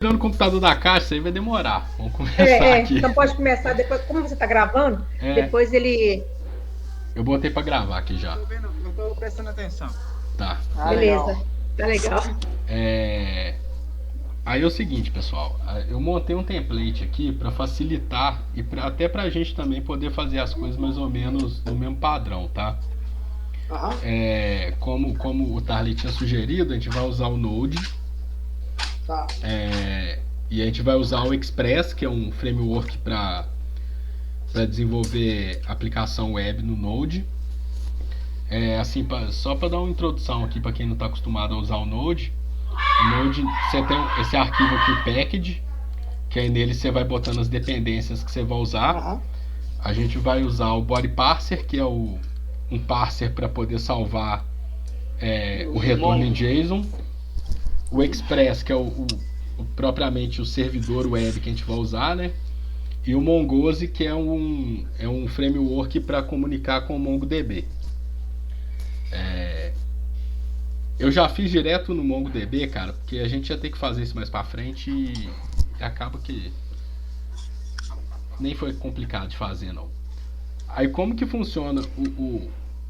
no computador da caixa, isso aí vai demorar. Vamos começar aqui. Então pode começar depois. Como você está gravando, depois ele. Eu botei pra gravar aqui já. Tô vendo, eu tô prestando atenção. Tá. Beleza. Legal. Tá legal. Aí é o seguinte, pessoal. Eu montei um template aqui para facilitar e até pra gente também poder fazer as coisas mais ou menos no mesmo padrão, tá? Como o Tarly tinha sugerido, a gente vai usar o Node. Tá. E a gente vai usar o Express, que é um framework para desenvolver aplicação web no Node. Assim, só para dar uma introdução aqui para quem não está acostumado a usar o Node. O Node, você tem esse arquivo aqui, o package, que aí nele você vai botando as dependências que você vai usar. A gente vai usar o body parser, que é um parser para poder salvar o retorno em JSON. O Express, que é propriamente o servidor web que a gente vai usar, né? E o Mongoose, que é um framework para comunicar com o MongoDB. Eu já fiz direto no MongoDB, cara, porque a gente ia ter que fazer isso mais pra frente e acaba que nem foi complicado de fazer, não. Aí como que funciona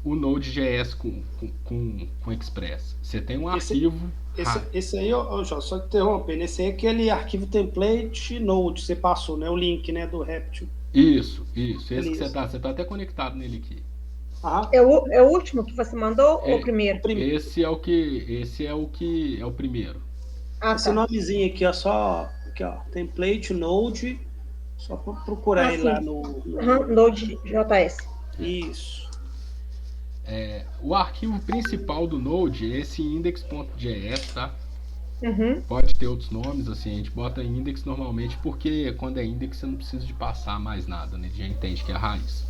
o Node.js com Express? Você tem um arquivo... Esse aí, só interrompendo, esse aí é aquele arquivo template Node, você passou, né? O link, né, do Reptil. Isso. Esse que você tá até conectado nele aqui. É o último que você mandou ou o primeiro? Esse é o primeiro. Esse nomezinho aqui, ó, só aqui, ó, template Node, só para procurar ele lá no Node.js. Isso. O arquivo principal do Node é esse index.js, tá? Uhum. Pode ter outros nomes, assim, a gente bota index normalmente porque quando é index você não precisa de passar mais nada, né? Já entende que é a raiz.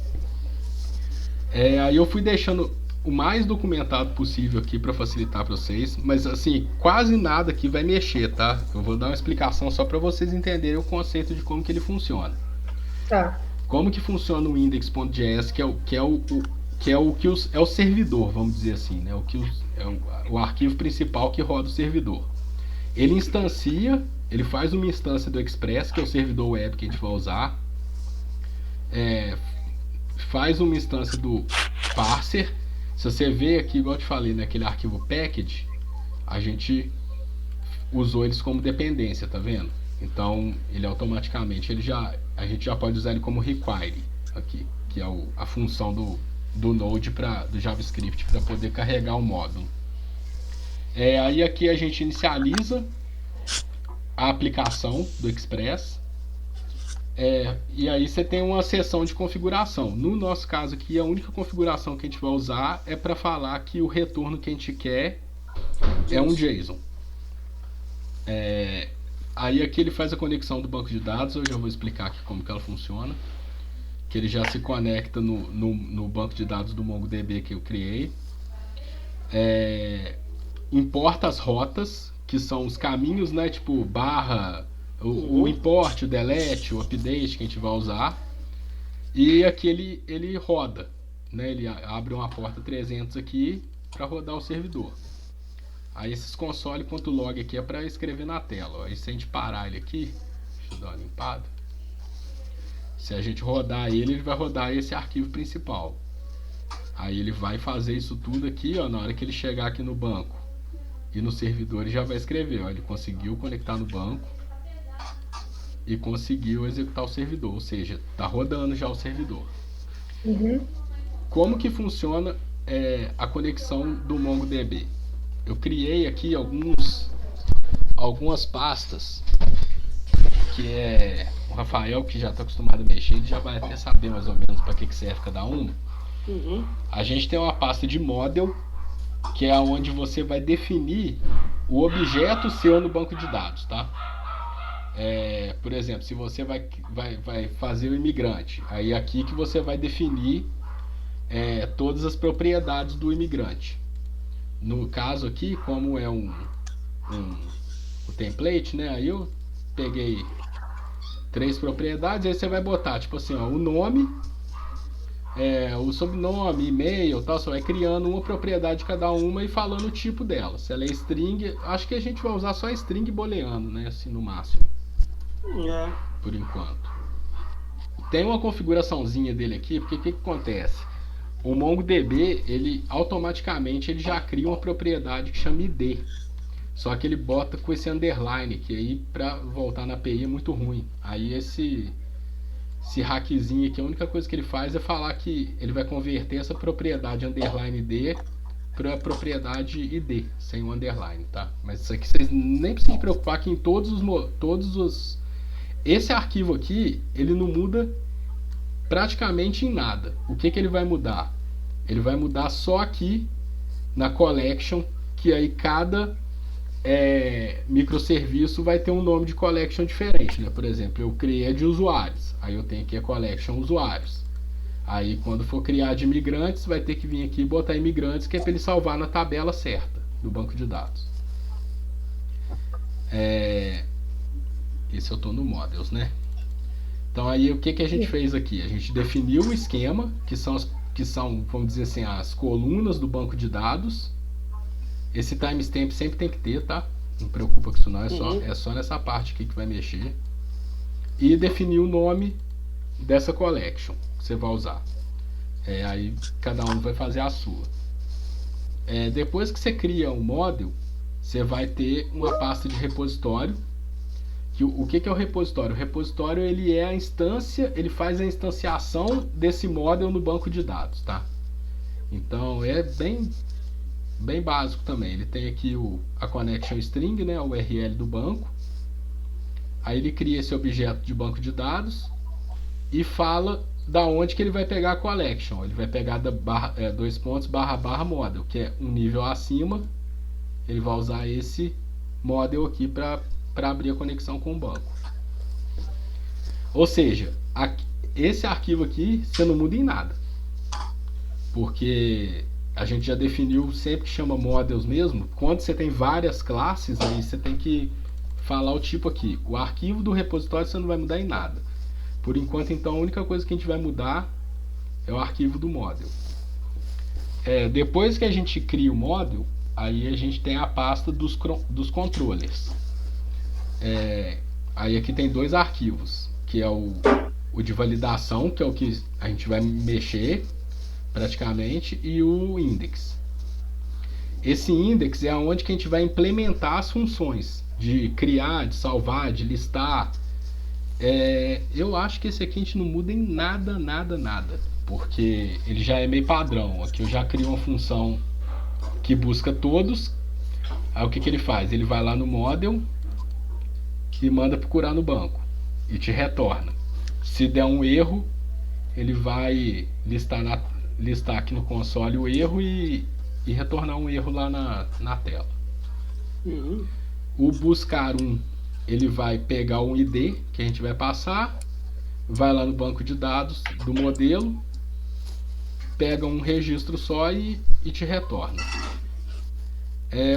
Aí eu fui deixando o mais documentado possível aqui para facilitar para vocês, mas assim, quase nada aqui vai mexer, tá? Eu vou dar uma explicação só para vocês entenderem o conceito de como que ele funciona. Tá. Como que funciona o index.js, que é o servidor, vamos dizer assim, né? O arquivo principal que roda o servidor. Ele instancia, ele faz uma instância do Express, que é o servidor web que a gente vai usar. Faz uma instância do parser. Se você vê aqui, igual eu te falei, naquele arquivo package, a gente usou eles como dependência, tá vendo? Então, ele automaticamente, a gente já pode usar ele como require aqui, que é a função do Node do JavaScript para poder carregar o módulo. Aí aqui a gente inicializa a aplicação do Express. E aí você tem uma seção de configuração. No nosso caso aqui, a única configuração que a gente vai usar é para falar que o retorno que a gente quer é um JSON. Aí aqui ele faz a conexão do banco de dados. Eu já vou explicar aqui como que ela funciona. Que ele já se conecta no banco de dados do MongoDB que eu criei. Importa as rotas, que são os caminhos, né? Tipo barra... O import, o delete, o update que a gente vai usar. E aqui ele roda, né? Ele abre uma porta 300 aqui para rodar o servidor. Aí esses console.log aqui é para escrever na tela. Aí se a gente parar ele aqui, deixa eu dar uma limpada. Se a gente rodar ele vai rodar esse arquivo principal. Aí ele vai fazer isso tudo aqui, ó, na hora que ele chegar aqui no banco e no servidor ele já vai escrever, ó, ele conseguiu conectar no banco e conseguiu executar o servidor, ou seja, está rodando já o servidor. Uhum. Como que funciona a conexão do MongoDB? Eu criei aqui algumas pastas que o Rafael, que já está acostumado a mexer, ele já vai até saber mais ou menos para que serve cada uma. A gente tem uma pasta de model, que é onde você vai definir o objeto seu no banco de dados, tá? Por exemplo, se você vai fazer o imigrante, aí aqui que você vai definir todas as propriedades do imigrante. No caso aqui, como é o template, né? Aí eu peguei 3 propriedades, aí você vai botar tipo assim, ó, o nome, o sobrenome, e-mail, tal, você vai criando uma propriedade de cada uma e falando o tipo dela. Se ela é string, acho que a gente vai usar só string booleano, né, assim, no máximo. Por enquanto. Tem uma configuraçãozinha dele aqui, porque o que acontece? O MongoDB, ele automaticamente já cria uma propriedade que chama ID. Só que ele bota com esse underline, que aí para voltar na API é muito ruim. Aí esse hackzinho aqui, a única coisa que ele faz é falar que ele vai converter essa propriedade underline ID para a propriedade ID, sem o underline, tá? Mas isso aqui vocês nem precisam se preocupar que em todos os... Esse arquivo aqui, ele não muda praticamente em nada. O que ele vai mudar? Ele vai mudar só aqui na collection, que aí cada microserviço vai ter um nome de collection diferente, né? Por exemplo, eu criei de usuários, aí eu tenho aqui a collection usuários. Aí quando for criar de imigrantes, vai ter que vir aqui e botar imigrantes, que é para ele salvar na tabela certa do banco de dados. Esse eu estou no Models, né? Então aí o que a gente fez aqui? A gente definiu o esquema, que são, vamos dizer assim, as colunas do banco de dados. Esse timestamp sempre tem que ter, tá? Não preocupa com isso não, é só nessa parte aqui que vai mexer. E definir o nome dessa collection que você vai usar. Aí cada um vai fazer a sua. Depois que você cria um model, você vai ter uma pasta de repositório. O que é o repositório? O repositório, ele é a instância, ele faz a instanciação desse model no banco de dados, tá? Então é bem básico também. Ele tem aqui a connection string, né, a URL do banco. Aí ele cria esse objeto de banco de dados e fala da onde que ele vai pegar a collection. Ele vai pegar da // model, que é um nível acima. Ele vai usar esse model aqui para abrir a conexão com o banco. Ou seja, esse arquivo aqui você não muda em nada, porque a gente já definiu sempre que chama models mesmo. Quando você tem várias classes, aí você tem que falar o tipo aqui. O arquivo do repositório você não vai mudar em nada. Por enquanto, então, a única coisa que a gente vai mudar é o arquivo do model. Depois que a gente cria o model, aí a gente tem a pasta dos controllers. Aí aqui tem dois arquivos, que é o de validação, que é o que a gente vai mexer praticamente, e o index. Esse index é onde que a gente vai implementar as funções de criar, de salvar, de listar. Eu acho que esse aqui a gente não muda em nada, porque ele já é meio padrão. Aqui eu já crio uma função que busca todos. Aí o que ele faz? Ele vai lá no model e manda procurar no banco e te retorna. Se der um erro, ele vai listar aqui no console o erro e retornar um erro lá na tela. O buscar ele vai pegar um ID que a gente vai passar, vai lá no banco de dados do modelo, pega um registro só e te retorna.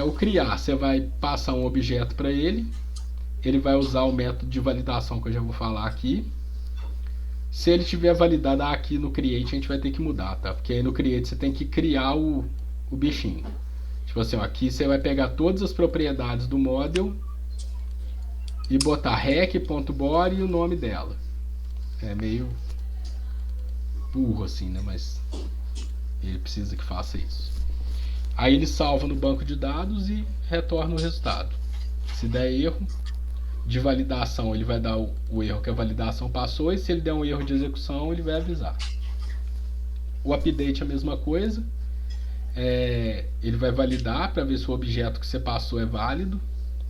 O criar, você vai passar um objeto para ele vai usar o método de validação que eu já vou falar aqui. Se ele tiver validado aqui no create, a gente vai ter que mudar, tá? Porque aí no create você tem que criar o bichinho. Tipo assim, ó, aqui você vai pegar todas as propriedades do model e botar rec.body e o nome dela. É meio burro assim, né? Mas ele precisa que faça isso. Aí ele salva no banco de dados e retorna o resultado. Se der erro de validação, ele vai dar o erro que a validação passou, e se ele der um erro de execução, ele vai avisar. O update é a mesma coisa. Ele vai validar para ver se o objeto que você passou é válido,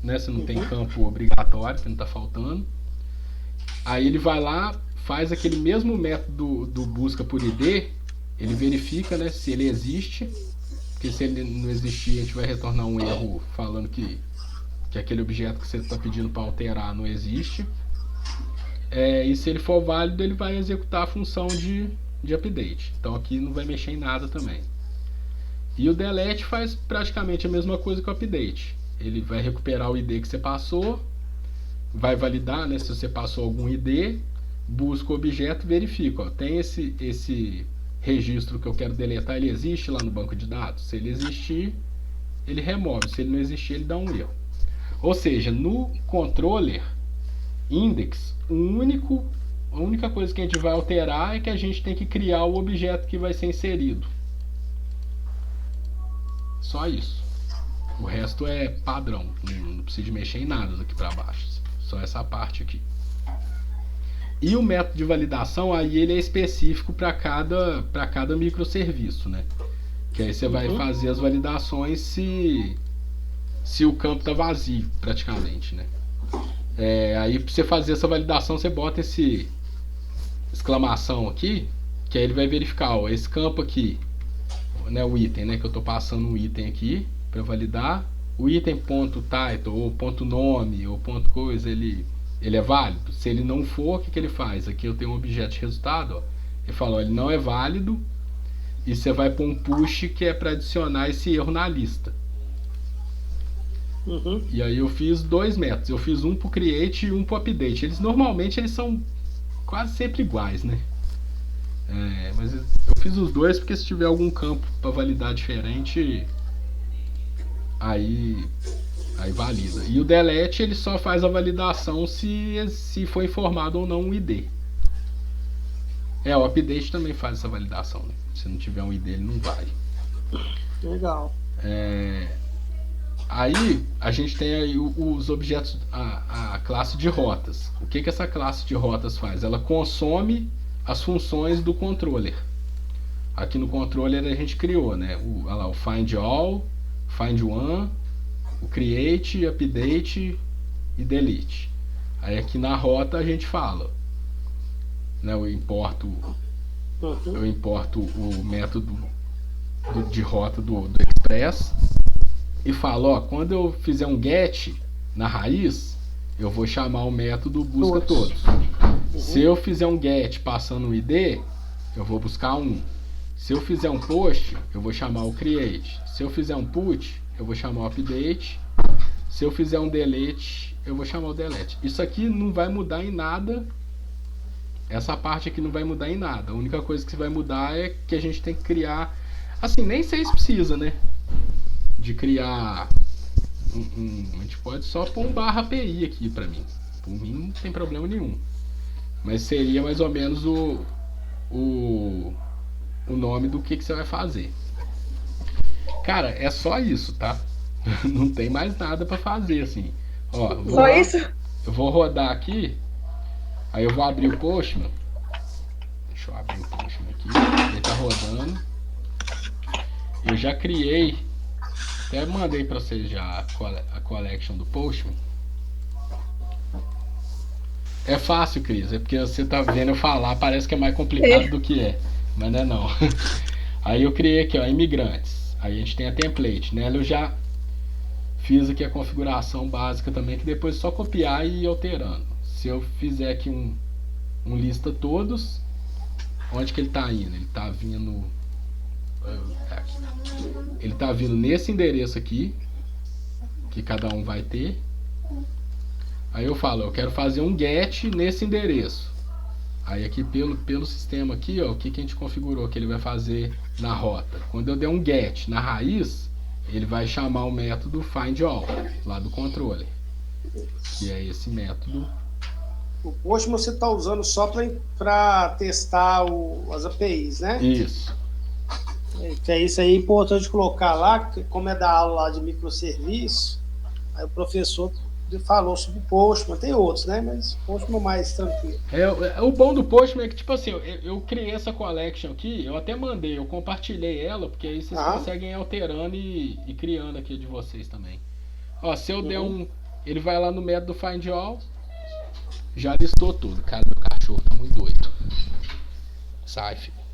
né? Se não tem campo obrigatório, que não está faltando. Aí ele vai lá, faz aquele mesmo método do busca por ID, ele verifica, né, se ele existe, porque se ele não existir, a gente vai retornar um erro falando que aquele objeto que você está pedindo para alterar não existe. E se ele for válido, ele vai executar a função de update. Então aqui não vai mexer em nada também. E o delete faz praticamente a mesma coisa que o update. Ele vai recuperar o ID que você passou, vai validar, né, se você passou algum ID, busca o objeto, verifica, ó, tem esse registro que eu quero deletar, ele existe lá no banco de dados? Se ele existir, ele remove. Se ele não existir, ele dá um erro. Ou seja, no controller index, a única coisa que a gente vai alterar é que a gente tem que criar o objeto que vai ser inserido. Só isso. O resto é padrão, não precisa mexer em nada daqui para baixo. Só essa parte aqui. E o método de validação, aí ele é específico para cada microserviço, né? Que aí você vai fazer as validações se o campo está vazio, praticamente, né? Aí para você fazer essa validação, você bota esse exclamação aqui, que aí ele vai verificar, ó, esse campo aqui, né, o item, né, que eu estou passando um item aqui para validar, o item ponto .title ou ponto .nome ou ponto .coisa, ele é válido? Se ele não for, o que ele faz? Aqui eu tenho um objeto de resultado, ó, ele fala, ó, ele não é válido, e você vai pôr um push que é para adicionar esse erro na lista. E aí eu fiz 2 métodos, eu fiz um para o create e um para o update. Normalmente eles são quase sempre iguais, né? Mas eu fiz os dois porque se tiver algum campo para validar diferente, aí valida. E o delete ele só faz a validação se for informado ou não um ID. O update também faz essa validação, né? Se não tiver um ID ele não vai. Legal. Aí a gente tem aí os objetos, a classe de rotas. O que essa classe de rotas faz? Ela consome as funções do controller. Aqui no controller a gente criou, né? O find all, find one, o create, update e delete. Aí aqui na rota a gente fala, né? Eu importo o método de rota do Express e falo, ó, quando eu fizer um get na raiz, eu vou chamar o método busca todos. Se eu fizer um get passando um ID, eu vou buscar um. Se eu fizer um post, eu vou chamar o create. Se eu fizer um put, eu vou chamar o update. Se eu fizer um delete, eu vou chamar o delete. Isso aqui não vai mudar em nada. Essa parte aqui não vai mudar em nada. A única coisa que vai mudar é que a gente tem que criar. Assim, nem sei se precisa, né? De criar a gente pode só pôr um /API aqui pra mim. Por mim não tem problema nenhum. Mas seria mais ou menos o nome do que você vai fazer. Cara, é só isso, tá? Não tem mais nada pra fazer, assim. Ó, Só isso? Eu vou rodar aqui. Aí eu vou abrir o Postman. Deixa eu abrir o Postman aqui. Ele tá rodando. Eu já criei. Até mandei pra vocês já a collection do Postman. É fácil, Cris. É porque você tá vendo eu falar, parece que é mais complicado do que é. Mas não é não. Aí eu criei aqui, ó, imigrantes. Aí a gente tem a template. Nela eu já fiz aqui a configuração básica também, que depois é só copiar e ir alterando. Se eu fizer aqui um lista todos, onde que ele tá indo? Ele tá vindo... Ele tá vindo nesse endereço aqui, que cada um vai ter. Aí eu falo, eu quero fazer um get nesse endereço. Aí aqui pelo sistema aqui, ó, o que a gente configurou que ele vai fazer na rota. Quando eu der um get na raiz, ele vai chamar o método findAll lá do controller, que é esse método. O Postman você está usando só para testar as APIs, né? Isso. Isso aí é importante colocar lá, como é da aula lá de microserviço, aí o professor falou sobre o Postman, tem outros, né? Mas o Postman é mais tranquilo. O bom do Postman é que, tipo assim, eu criei essa collection aqui, eu até mandei, eu compartilhei ela, porque aí vocês conseguem ir alterando e criando aqui de vocês também. Ó, se eu der ele vai lá no método findAll, já listou tudo. Cara, meu cachorro tá muito doido. Sai, filho.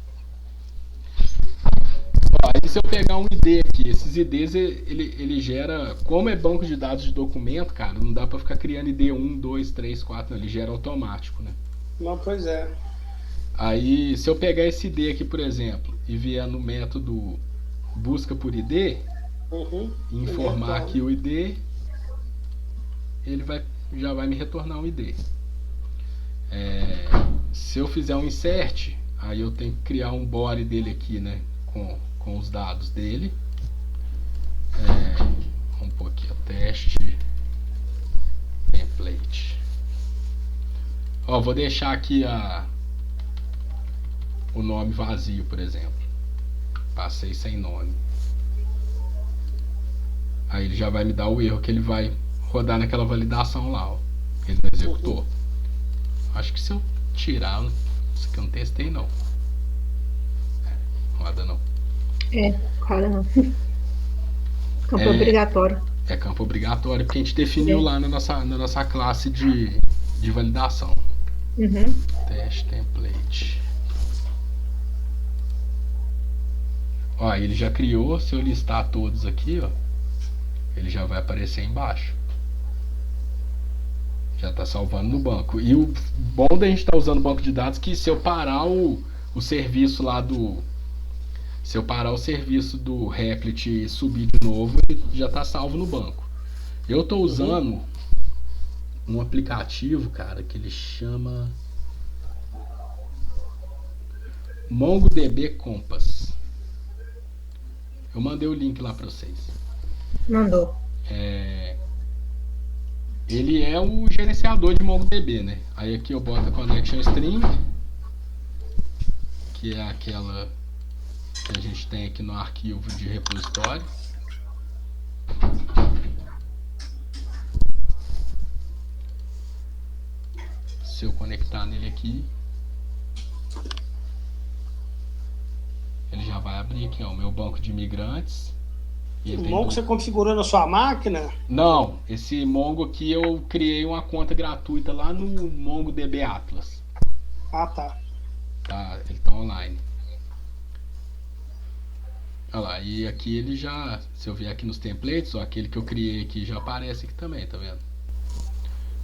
Aí se eu pegar um ID aqui, esses IDs ele gera, como é banco de dados de documento, cara, não dá pra ficar criando ID 1, 2, 3, 4, não, ele gera automático, né? Não, pois é. Aí se eu pegar esse ID aqui, por exemplo, e vier no método busca por ID, e informar aqui o ID, ele já vai me retornar um ID. Se eu fizer um insert, Aí eu tenho que criar um body dele aqui, né? Com os dados dele. Vamos pôr aqui, teste template. Ó, vou deixar aqui o nome vazio, por exemplo. Passei sem nome. Aí ele já vai me dar o erro que ele vai rodar naquela validação lá, ó. Ele não executou. Acho que se eu tirar, isso aqui eu não testei não. Roda não. Roda não. Campo obrigatório. É campo obrigatório, porque a gente definiu lá na nossa classe de validação. Teste template. Ó, ele já criou. Se eu listar todos aqui, ó, ele já vai aparecer embaixo. Já está salvando no banco. E o bom da gente estar usando o banco de dados é que se eu parar o serviço lá se eu parar o serviço do Replit e subir de novo, ele já está salvo no banco. Eu estou usando um aplicativo, cara, que ele chama MongoDB Compass. Eu mandei o link lá para vocês. Mandou. Ele é o gerenciador de MongoDB, né? Aí aqui eu boto a connection string, que é aquela que a gente tem aqui no arquivo de repositório. Se eu conectar nele aqui, ele já vai abrir aqui, ó, o meu banco de imigrantes. O Mongo você configurou na sua máquina? Não, esse Mongo aqui eu criei uma conta gratuita lá no MongoDB Atlas. Ah, tá. Ele tá online. Olha lá, e aqui ele já, se eu vier aqui nos templates, ó, aquele que eu criei aqui já aparece aqui também, tá vendo?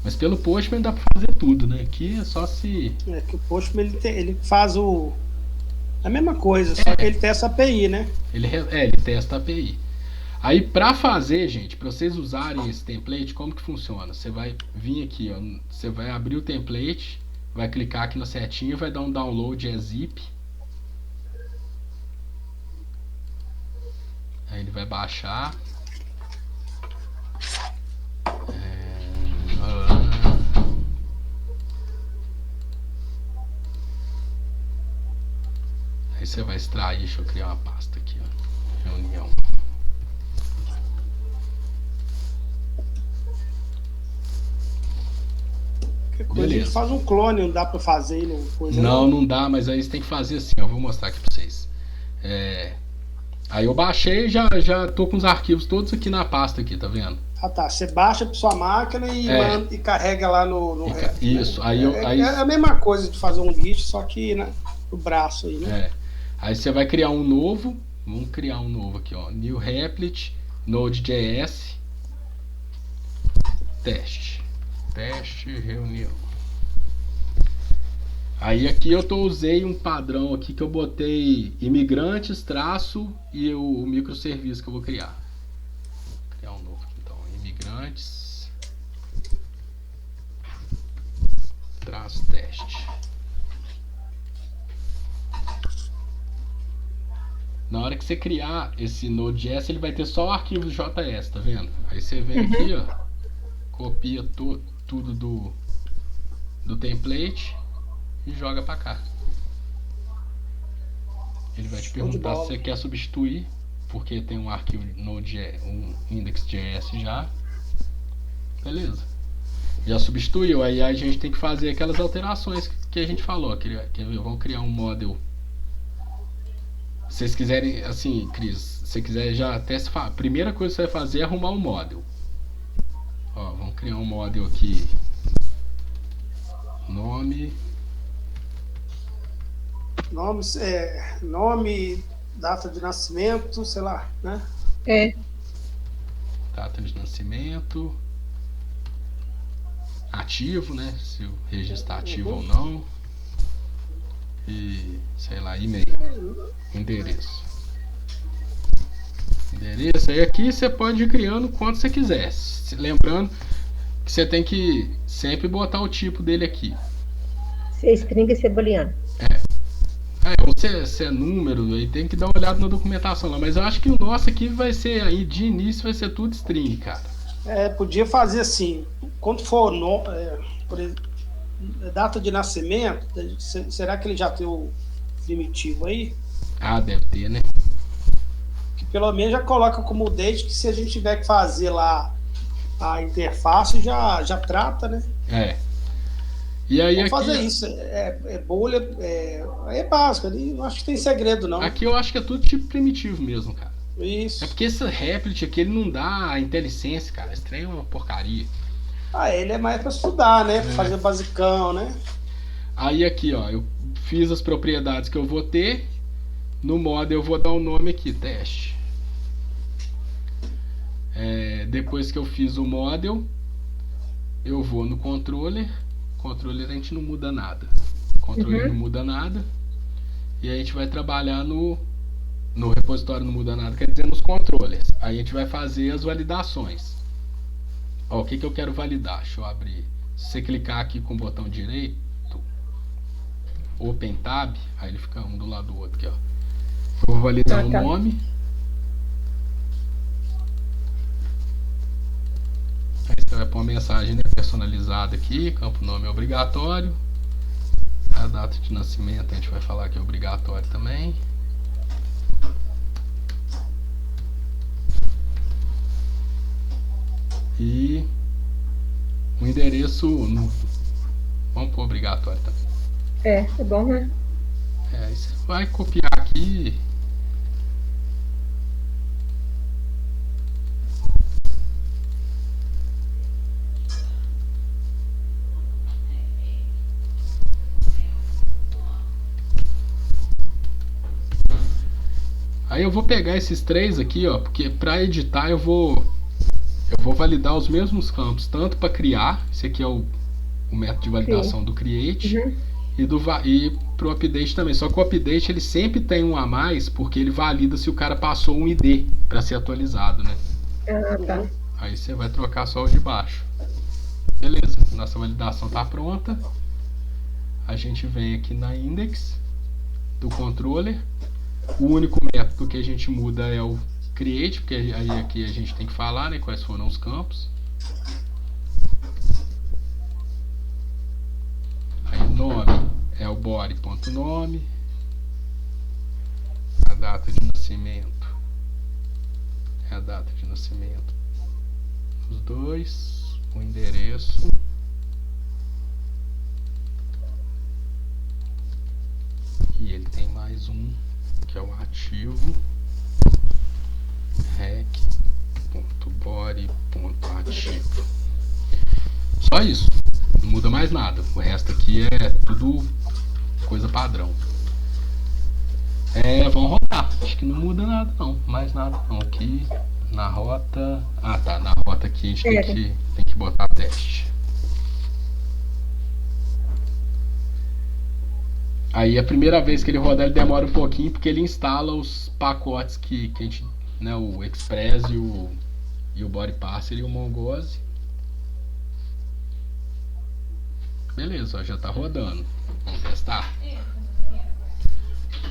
Mas pelo Postman dá pra fazer tudo, né? Aqui é só se... que o Postman ele faz a mesma coisa, só que ele testa a API, né? Ele testa a API. Aí pra fazer, gente, pra vocês usarem esse template, como que funciona? Você vai vir aqui, ó, você vai abrir o template, vai clicar aqui na setinha, vai dar um download zip. Aí ele vai baixar. Aí você vai extrair, deixa eu criar uma pasta aqui, ó. Reunião. Coisa a gente faz um clone, não dá pra fazer coisa. Não dá, mas aí você tem que fazer assim, ó. Vou mostrar aqui pra vocês. Aí eu baixei e já tô com os arquivos todos aqui na pasta aqui, tá vendo? Ah, tá. Você baixa pra sua máquina e carrega lá no isso. Né? Aí é a mesma coisa de fazer um Git, só que no braço aí, né? Aí você vai criar um novo. Vamos criar um novo aqui, ó. New Replit, Node.js, teste reunião. Aí aqui eu usei um padrão aqui que eu botei imigrantes, traço e o microserviço que eu vou criar. Vou criar um novo aqui, então, imigrantes, traço teste. Na hora que você criar esse Node.js, ele vai ter só o arquivo JS, tá vendo? Aí você vem aqui, ó, copia tudo do template e joga pra cá. Ele vai te perguntar se você quer substituir, porque tem um arquivo Node.js, um index.js já. Beleza. Já substituiu. Aí a gente tem que fazer aquelas alterações que a gente falou. Vamos criar um model. Se vocês quiserem, assim, Cris, se você quiser já até se falar, a primeira coisa que você vai fazer é arrumar um model. Ó, vamos criar um model aqui. Nome, data de nascimento, sei lá, né? Data de nascimento. Ativo, né? Se o registro está ativo ou não. E, sei lá, e-mail. Endereço. Aí aqui você pode ir criando quanto você quiser. Lembrando que você tem que sempre botar o tipo dele aqui. String e ceboliano. Ou se é número, aí tem que dar uma olhada na documentação lá. Mas eu acho que o nosso aqui vai ser, aí de início vai ser tudo string, cara. Podia fazer assim, quando for por exemplo, data de nascimento, será que ele já tem o primitivo aí? Deve ter, né? Que pelo menos já coloca como date, que se a gente tiver que fazer lá a interface, já trata, né? E aí vamos aqui, fazer isso. Bolha, é básico, ali não acho que tem segredo, não. Aqui eu acho que é tudo tipo primitivo mesmo, cara. Isso. É porque esse Replit aqui, ele não dá IntelliSense, cara. Esse trem é uma porcaria. Ele é mais pra estudar, né? Pra fazer basicão, né? Aí aqui, ó, eu fiz as propriedades que eu vou ter. No model eu vou dar o nome aqui, teste. Depois que eu fiz o model, eu vou no controller. Controller a gente não muda nada. Controller não muda nada. E a gente vai trabalhar no repositório não muda nada, quer dizer, nos controllers. Aí a gente vai fazer as validações. O que eu quero validar? Deixa eu abrir. Se você clicar aqui com o botão direito, Open Tab, aí ele fica um do lado do outro aqui, ó. Eu vou validar o nome. Aí você vai pôr uma mensagem personalizada aqui, campo nome é obrigatório. A data de nascimento a gente vai falar que é obrigatório também. E o endereço vamos pôr obrigatório também. É bom, né? Aí você vai copiar aqui. Aí eu vou pegar esses três aqui, ó, porque para editar eu vou validar os mesmos campos, tanto para criar, esse aqui é o método de validação do create, e pro update também. Só que o update ele sempre tem um a mais, porque ele valida se o cara passou um ID para ser atualizado, né? Tá. Aí você vai trocar só o de baixo. Beleza, nossa validação tá pronta. A gente vem aqui na index do controller. O único método que a gente muda é o create, porque aí aqui a gente tem que falar, né, quais foram os campos. Aí o nome é o body.nome. A data de nascimento é a data de nascimento dos dois. O endereço. E ele tem mais um, que é o ativo. rec.body.ativo. Só isso, não muda mais nada. O resto aqui é tudo coisa padrão. Vamos rodar. Acho que não muda nada não, mais nada não. Aqui na rota. Tá, na rota aqui a gente tem que botar teste. Aí a primeira vez que ele rodar ele demora um pouquinho, porque ele instala os pacotes que a gente, né, o Express e o Body Parser e o Mongoose. Beleza, ó, já tá rodando. Vamos testar.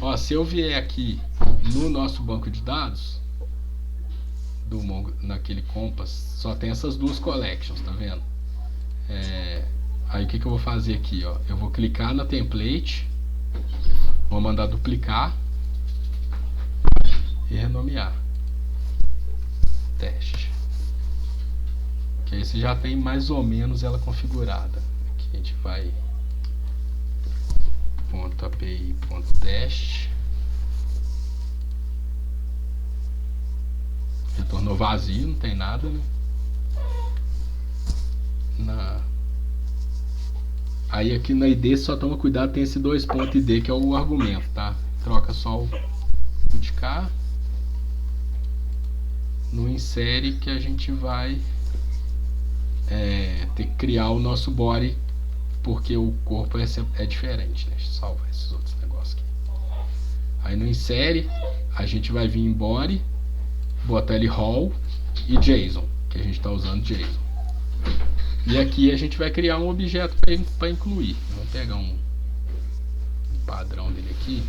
Ó, se eu vier aqui no nosso banco de dados naquele Compass, só tem essas duas collections, tá vendo? Aí o que eu vou fazer aqui, ó? Eu vou clicar na template, vou mandar duplicar e renomear. Teste. Que aí você já tem mais ou menos ela configurada. Aqui a gente vai .api.teste. Retornou vazio, não tem nada, né? Aí aqui na ID só toma cuidado, tem esse 2.id que é o argumento, tá? Troca só o de cá. No insere que a gente vai ter que criar o nosso body, porque o corpo é diferente, né? Deixa eu salvar esses outros negócios aqui. Aí no insere a gente vai vir em body, botar ele rol e JSON, que a gente está usando JSON. E aqui a gente vai criar um objeto para incluir. Vamos pegar um padrão dele aqui.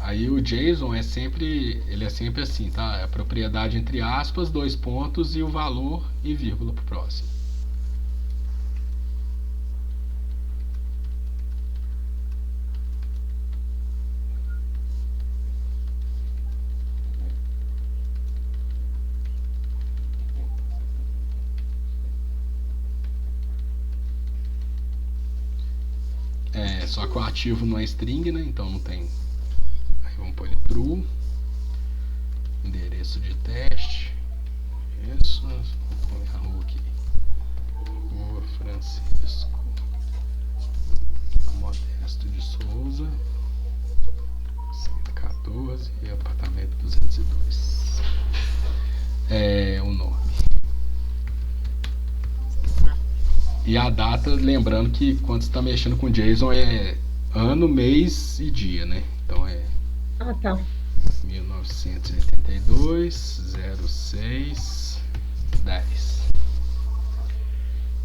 Aí o JSON ele é sempre assim, tá? É a propriedade entre aspas, 2 pontos e o valor e vírgula pro próximo. Só que o ativo não é string, né? Então não tem. Aí vamos pôr ele true. Endereço de teste. Isso. Vou pôr a rua aqui. Rua Francisco Modesto de Souza, 114, apartamento 202. É o nome. E a data, lembrando que quando você está mexendo com JSON é ano, mês e dia, né? Então é 1982 06 10.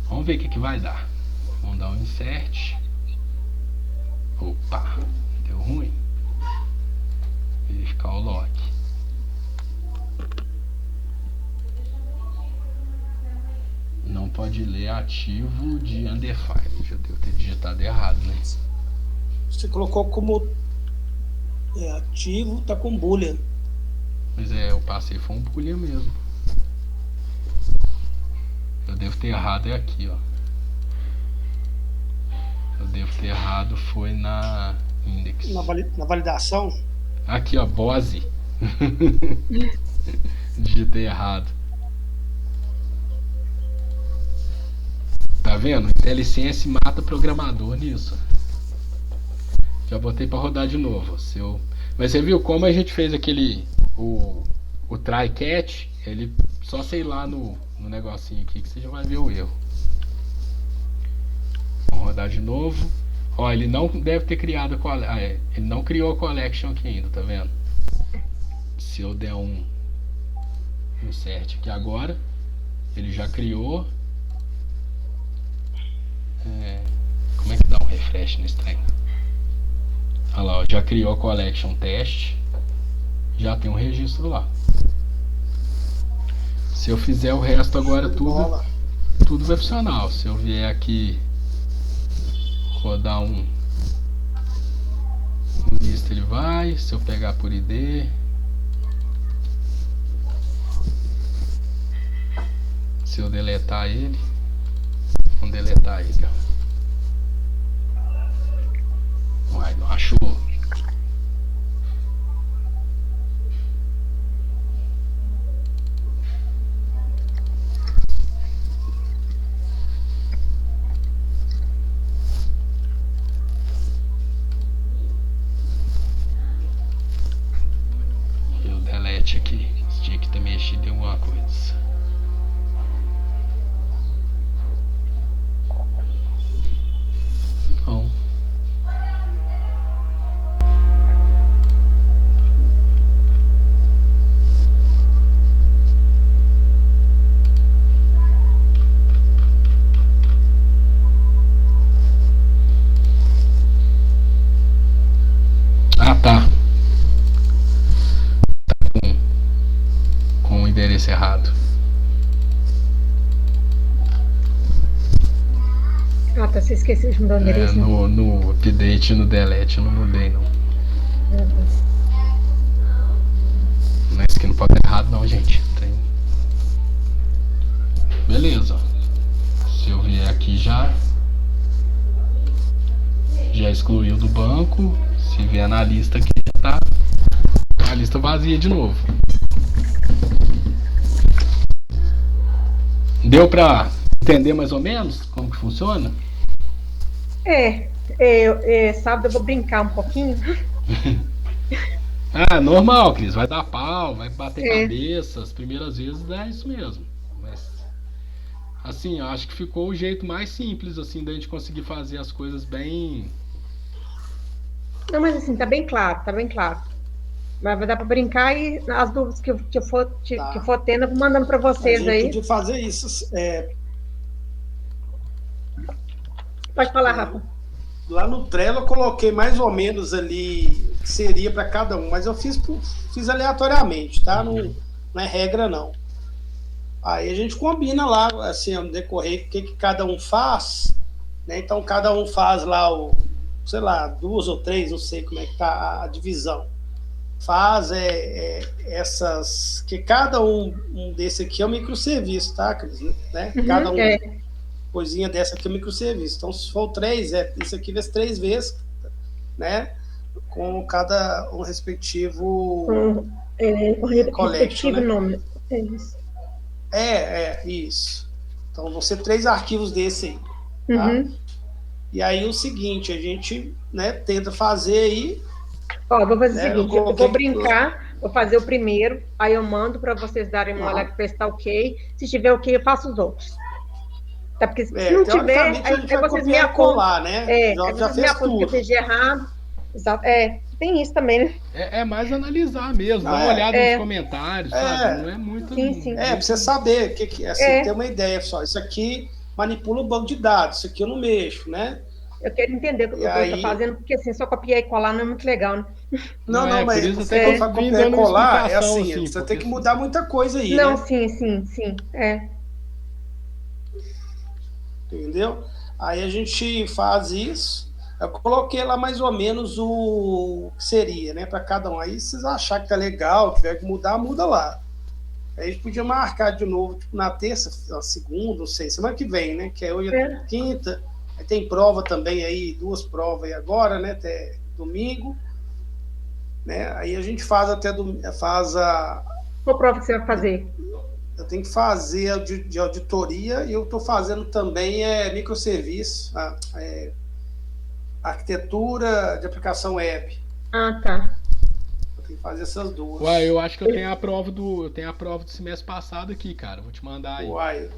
Vamos ver o que vai dar. Vamos dar um insert. Opa, deu ruim. Verificar o log. Não pode ler ativo de undefined. Já devo ter digitado errado, né? Você colocou como ativo, tá com boolean. Mas eu passei, foi um boolean mesmo. Eu devo ter errado aqui, ó. Eu devo ter errado foi na index. Na validação? Aqui, ó, Bose. Digitei errado. Tá vendo? IntelliSense mata programador nisso. Já botei pra rodar de novo. Mas você viu como a gente fez aquele. O try catch? Ele só sei lá no negocinho aqui que você já vai ver o erro. Vamos rodar de novo. Ó, ele não deve ter criado ele não criou a collection aqui ainda, tá vendo? Se eu der um insert aqui agora, ele já criou. Como é que dá um refresh nesse trem? Olha lá, ó, já criou a collection teste. Já tem um registro lá. Se eu fizer o resto agora, tudo vai funcionar. Se eu vier aqui rodar um list, ele vai. Se eu pegar por ID, se eu deletar ele, vamos deletar ele, ó. Uai, não achou? E o delete aqui, tinha que ter mexido em alguma coisa. Não. Ah, tá. Tá com o endereço errado. Ah, tá. Você esqueceu de mudar o endereço? No update e no delete eu não mudei, não. Mas isso aqui não pode dar errado, não, gente. Beleza. Se eu vier aqui já excluiu do banco. Se vier na lista aqui, já tá a lista vazia de novo. Deu pra entender mais ou menos como que funciona? Sábado eu vou brincar um pouquinho. Normal, Cris. Vai dar pau, vai bater cabeça. As primeiras vezes é isso mesmo. Mas, assim, eu acho que ficou o jeito mais simples, assim, da gente conseguir fazer as coisas bem... Não, mas assim, tá bem claro. Mas vai dar pra brincar e as dúvidas que eu for tendo, eu vou mandando pra vocês aí. Podia fazer isso. Pode falar, Rafa. Lá no Trello eu coloquei mais ou menos ali que seria para cada um, mas eu fiz aleatoriamente, tá? Não é regra, não. Aí a gente combina lá, assim, no decorrer, o que cada um faz, né? Então, cada um faz lá, sei lá, 2 ou 3, não sei como é que tá a divisão. Faz essas... que cada um desse aqui é um microserviço, tá, Cris? Né? Cada coisinha dessa aqui é um microserviço. Então, se for 3, isso aqui vezes 3 vezes, né? Com cada um respectivo respectivo, né? Nome. É isso. Isso. Então, vão ser 3 arquivos desse aí. Tá? E aí, o seguinte, a gente, né, tenta fazer aí... Ó, vou fazer o seguinte, eu vou brincar, vou fazer o primeiro, aí eu mando para vocês darem uma olhada para ver se tá ok. Se tiver ok, eu faço os outros. Tá? Porque se não tiver, aí vocês me apontam. Né? Já fez tudo. Que eu fiz de errado. Exato. Tem isso também, né? É mais analisar mesmo, dar uma olhada nos comentários, sabe? Não é muito... Sim. Pra você saber, assim, ter uma ideia só. Isso aqui manipula o banco de dados, isso aqui eu não mexo, né? Eu quero entender o que eu estou fazendo, porque assim, só copiar e colar não é muito legal, né? Não, mas você quando vai copiar e colar, é assim, você tem que mudar muita coisa aí, não, né? Sim. Entendeu? Aí a gente faz isso. Eu coloquei lá mais ou menos o que seria, né, para cada um. Aí, se vocês acharem que tá legal, tiver que mudar, muda lá. Aí a gente podia marcar de novo, tipo, na terça, na segunda, não sei, semana que vem, né? Que hoje é quinta. Aí tem prova também aí, 2 provas aí agora, né? Até domingo. Né? Aí a gente faz até Qual prova que você vai fazer? Eu tenho que fazer de auditoria e eu estou fazendo também microserviço, arquitetura de aplicação web. Ah, tá. Eu tenho que fazer essas 2. Uai, eu acho que eu tenho a prova do semestre passado aqui, cara. Vou te mandar aí. Uai.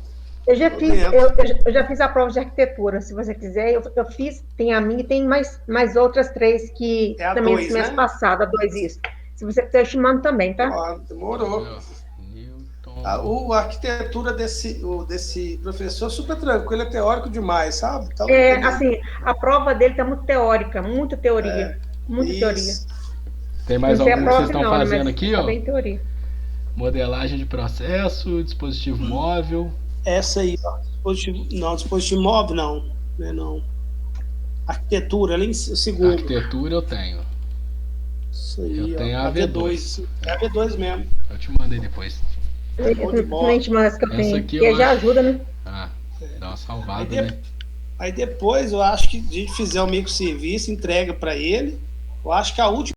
Eu já fiz a prova de arquitetura, se você quiser. Eu fiz, tem a minha e tem mais outras 3 que também no semestre passado, a 2 isso. Se você quiser, eu te mando também, tá? Demorou. A arquitetura desse professor é super tranquilo, é teórico demais, sabe? Então, assim, a prova dele tá muito teórica, muita teoria. Muita teoria. Tem mais algum que vocês estão fazendo né, aqui, tá ó? Bem teoria. Modelagem de processo, dispositivo móvel. Essa aí, ó. Dispositivo móvel, não. Arquitetura, ali em segundo. Arquitetura eu tenho. Isso aí, eu tenho a V2. É a V2 mesmo. Eu te mandei depois. Exatamente, mas que eu tenho. Que já ajuda, né? Dá uma salvada, né? Aí depois, eu acho que a gente fizer o microserviço, entrega para ele. Eu acho que a última